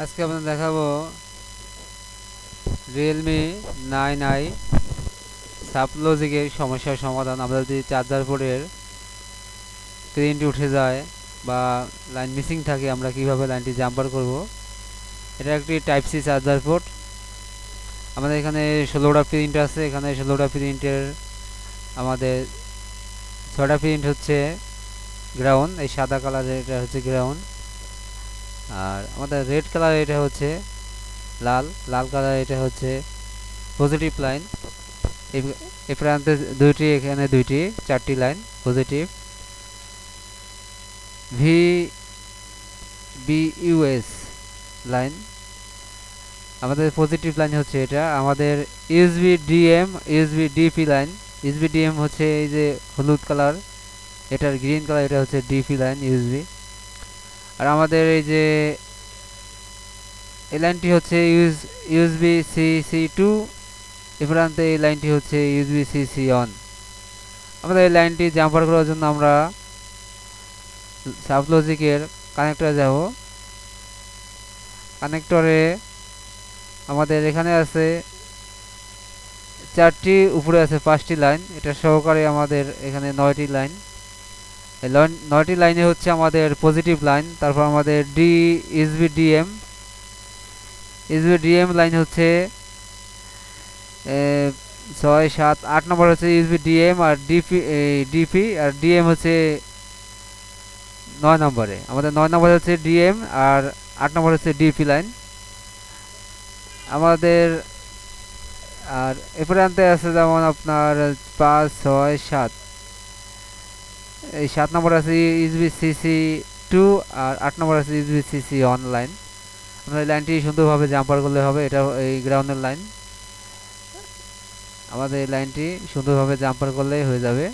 আজকে আপনাদের দেখাবো রিয়েলমি 9i সাবলজিকের সমস্যার সমাধান। আমরা যদি চার্জার পোর্টের প্রিন্ট উঠে যায় বা লাইন মিসিং থাকে, আমরা কিভাবে লাইনটি জাম্পার করব। এটা একটি টাইপ সি চার্জার পোর্ট। আমাদের এখানে 16টা প্রিন্ট আছে। এখানে 16টা প্রিন্টের আমাদের 6টা প্রিন্ট হচ্ছে গ্রাউন্ড, এই সাদা কালারের এটা হচ্ছে গ্রাউন্ড, আর আমাদের রেড কালার এটা হচ্ছে লাল, লাল কালার এটা হচ্ছে পজিটিভ লাইন। এই প্রান্তে দুইটি, এখানে দুইটি, 4টি line positive. V B US line, আমাদের পজিটিভ লাইন হচ্ছে এটা। আমাদের USB DM, USB DP line. USB DM হচ্ছে এই যে হলুদ কালার, এটার গ্রিন কালার, এটা হচ্ছে ডিপি লাইন ইউএসবি। আর আমাদের এই যে এই লাইনটি হচ্ছে ইউএসবি সি টু, এ প্রান্তে এই লাইনটি হচ্ছে ইউএসবি সি অন। আমাদের এই লাইনটি জাম্পার করার জন্য আমরা সাবলজিকের কানেক্টরে যাব। কানেক্টরে আমাদের এখানে আছে 4টি, উপরে আছে 5টি লাইন, এটা সহকারে আমাদের এখানে 9টি লাইন। এই 9টি লাইনে হচ্ছে আমাদের পজিটিভ লাইন। তারপর আমাদের ইউএসবি ডিএম লাইন হচ্ছে 6, 7, 8 নম্বর হচ্ছে ইউএসবি ডিএম, আর ডিপি আর ডিএম হচ্ছে 9 নম্বরে। আমাদের 9 নম্বরে হচ্ছে ডিএম আর 8 নম্বর হচ্ছে ডিপি লাইন আমাদের। আর এ প্রান্তে আছে যেমন আপনার 5, 6, 7, এই 7 নম্বর আছে ইউএসবি সিসি টু, আর 8 নম্বর আছে ইউএসবি সিসি অনলাইন। আমরা এই লাইনটি সুন্দরভাবে জাম্পার করলে হবে। এটা এই গ্রাউন্ডের লাইন, আমাদের এই লাইনটি সুন্দরভাবে জাম্পার করলেই হয়ে যাবে।